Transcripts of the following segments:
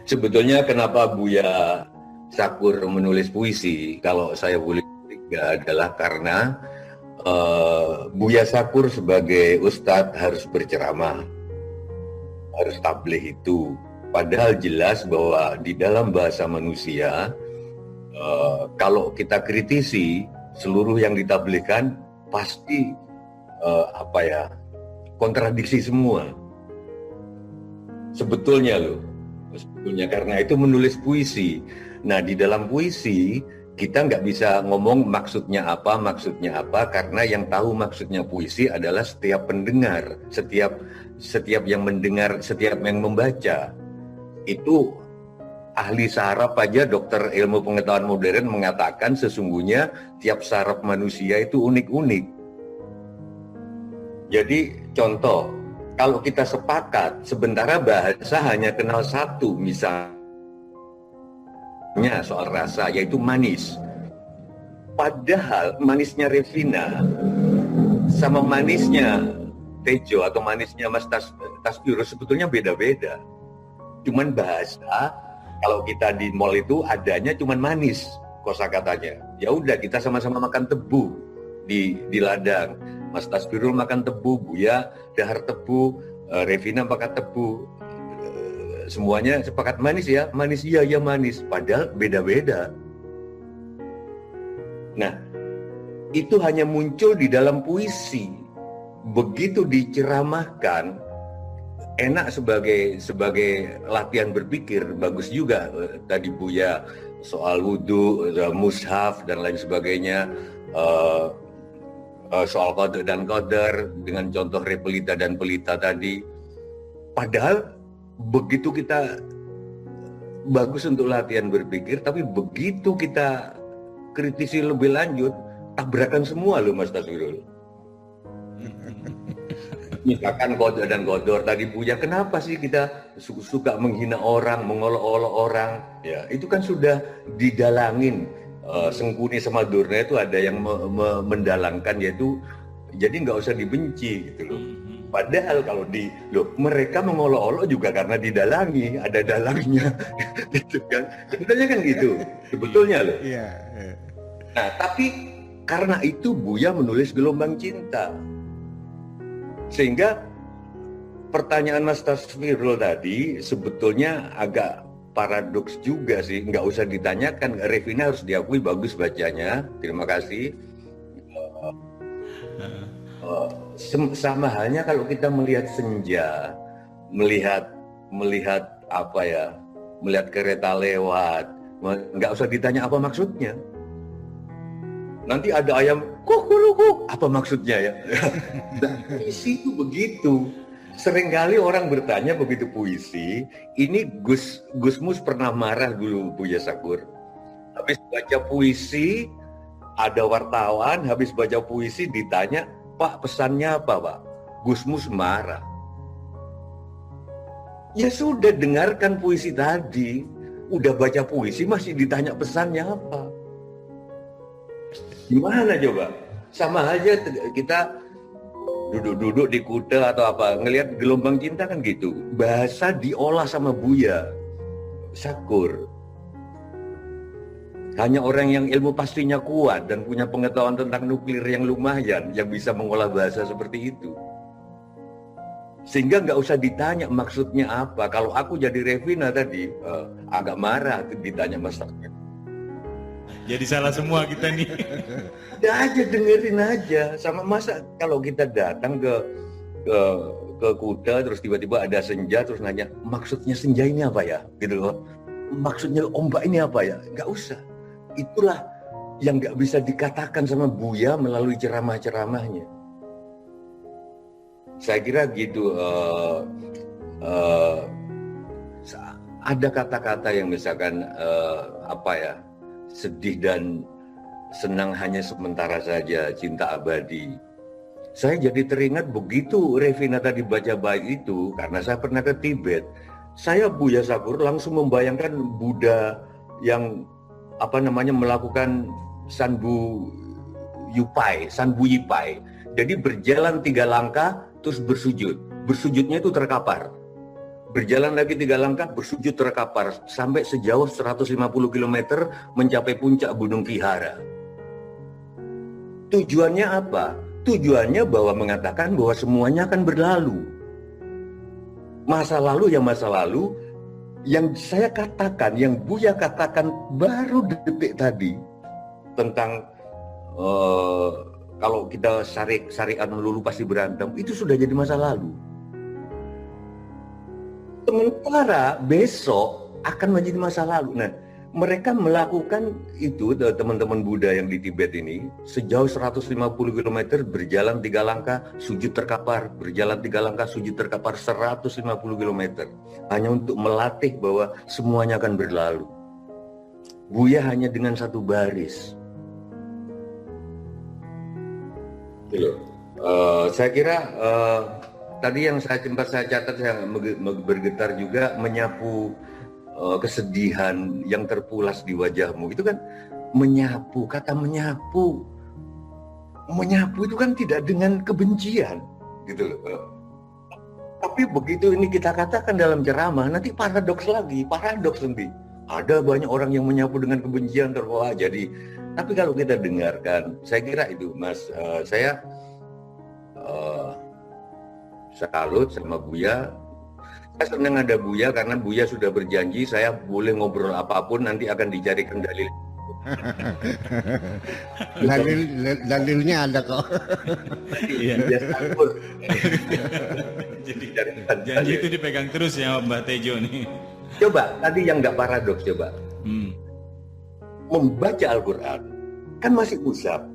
Sebetulnya kenapa Buya Sakur menulis puisi, kalau saya boleh curiga adalah karena Buya Sakur sebagai ustadz harus berceramah, harus tabligh itu. Padahal jelas bahwa di dalam bahasa manusia, kalau kita kritisi, seluruh yang ditablighkan pasti kontradiksi semua. Sebetulnya karena itu menulis puisi. Nah, di dalam puisi kita nggak bisa ngomong maksudnya apa, karena yang tahu maksudnya puisi adalah setiap pendengar, setiap yang mendengar, setiap yang membaca. Itu ahli saraf aja, dokter ilmu pengetahuan modern mengatakan sesungguhnya tiap saraf manusia itu unik-unik. Jadi contoh, kalau kita sepakat sementara bahasa hanya kenal satu, misalnya soal rasa, yaitu manis. Padahal manisnya Revina sama manisnya Tejo atau manisnya Mas Tasbiro sebetulnya beda-beda. Cuman bahasa, kalau kita di mall itu adanya cuman manis kosakatanya. Ya udah, kita sama-sama makan tebu di ladang. Mas Tasbirul makan tebu, Buya dahar tebu, Revina makan tebu. Semuanya sepakat manis ya, manis iya ya manis, padahal beda-beda. Nah, itu hanya muncul di dalam puisi. Begitu diceramahkan, enak sebagai latihan berpikir, bagus juga tadi Buya soal wudhu, mushaf dan lain sebagainya, soal qada dan qadar dengan contoh repelita dan pelita tadi. Padahal begitu kita bagus untuk latihan berpikir, tapi begitu kita kritisi lebih lanjut, tabrakan semua loh Mas Tasbirul. Misalkan qada dan qadar tadi Buya, kenapa sih kita suka menghina orang, mengolok-olok orang? Ya, itu kan sudah didalangin. Sengkuni sama Durna itu ada yang mendalangkan, yaitu jadi nggak usah dibenci gitu loh. Padahal kalau mereka mengolok-olok juga karena didalangi, ada dalangnya gitu kan. Sebetulnya kan gitu. Sebetulnya loh. Iya. Nah, tapi karena itu Buya menulis Gelombang Cinta. Sehingga pertanyaan Mas Tasbirul tadi sebetulnya agak paradoks juga sih, nggak usah ditanyakan. Revina harus diakui bagus bacanya, terima kasih. Sama halnya kalau kita melihat senja, melihat melihat kereta lewat, nggak usah ditanya apa maksudnya. Nanti ada ayam kukurukuk, apa maksudnya ya? Puisi itu begitu. Seringkali orang bertanya begitu puisi, ini Gusmus pernah marah dulu Buya Sakur. Habis baca puisi, ada wartawan habis baca puisi ditanya, Pak pesannya apa Pak? Gusmus marah. Ya sudah, dengarkan puisi tadi, udah baca puisi masih ditanya pesannya apa? Gimana coba? Sama aja kita duduk-duduk di kuda atau apa, ngelihat Gelombang Cinta kan gitu. Bahasa diolah sama Buya Sakur. Hanya orang yang ilmu pastinya kuat dan punya pengetahuan tentang nuklir yang lumayan yang bisa mengolah bahasa seperti itu. Sehingga nggak usah ditanya maksudnya apa. Kalau aku jadi Revina tadi agak marah ditanya Mas Tasbirul. Jadi salah semua kita nih. Udah aja, dengerin aja. Sama masa kalau kita datang ke kuda terus tiba-tiba ada senja terus nanya maksudnya senja ini apa ya gitu loh, maksudnya ombak ini apa ya, nggak usah. Itulah yang nggak bisa dikatakan sama Buya melalui ceramah-ceramahnya. Saya kira gitu. Ada kata-kata yang misalkan sedih dan senang hanya sementara saja, cinta abadi. Saya jadi teringat begitu Revina tadi baca bait itu, karena saya pernah ke Tibet. Saya Buya Sakur langsung membayangkan Buddha yang melakukan Sanbu Yipai. Jadi berjalan 3 langkah terus bersujud. Bersujudnya itu terkapar. berjalan lagi 3 langkah, bersujud terkapar sampai sejauh 150 km mencapai puncak Gunung Kihara. Tujuannya apa? Tujuannya bahwa mengatakan bahwa semuanya akan berlalu. Masa lalu yang masa lalu, yang saya katakan, yang Buya katakan baru detik tadi tentang kalau kita syariat melulu pasti berantem, itu sudah jadi masa lalu. Sementara besok akan menjadi masa lalu. Nah, mereka melakukan itu, teman-teman Buddha yang di Tibet ini, sejauh 150 km berjalan 3 langkah, sujud terkapar, berjalan 3 langkah, sujud terkapar 150 km. Hanya untuk melatih bahwa semuanya akan berlalu. Buya hanya dengan satu baris. Saya kira tadi yang saya catat, saya bergetar juga menyapu kesedihan yang terpulas di wajahmu. Itu kan menyapu, kata menyapu itu kan tidak dengan kebencian, gitu loh. Tapi begitu ini kita katakan dalam ceramah, nanti paradoks nanti. Ada banyak orang yang menyapu dengan kebencian terbawa. Jadi, tapi kalau kita dengarkan, saya kira itu, Mas, saya salut sama Buya. Saya senang ada Buya karena Buya sudah berjanji saya boleh ngobrol apapun nanti akan dicarikan dalil. Dalilnya ada kok. Iya. Jadi janji itu dipegang terus ya Mbak Tejo nih. Coba tadi yang nggak paradoks, coba. Membaca Al-Quran kan masih usap,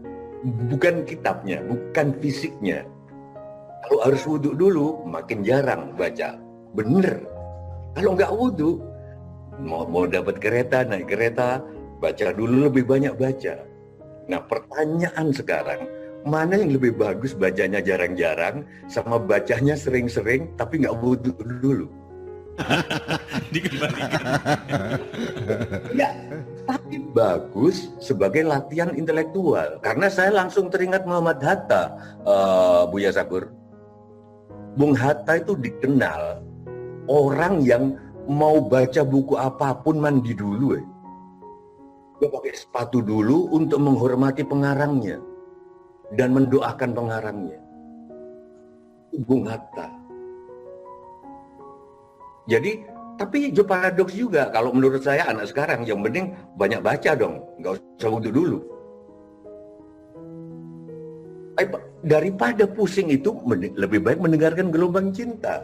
bukan kitabnya, bukan fisiknya. Kalau harus wudhu dulu, makin jarang baca. Bener. Kalau nggak wudhu, mau dapat kereta, naik kereta, baca dulu, lebih banyak baca. Nah, pertanyaan sekarang, mana yang lebih bagus, bacanya jarang-jarang sama bacanya sering-sering tapi nggak wudhu dulu? Dikembalikan. Ya, tapi bagus sebagai latihan intelektual. Karena saya langsung teringat Muhammad Hatta, Buya Sakur. Bung Hatta itu dikenal orang yang mau baca buku apapun mandi dulu. Dia pakai sepatu dulu untuk menghormati pengarangnya dan mendoakan pengarangnya. Bung Hatta. Jadi, tapi paradoks juga. Kalau menurut saya anak sekarang yang penting banyak baca dong, nggak usah wudhu dulu. Daripada pusing itu lebih baik mendengarkan Gelombang Cinta.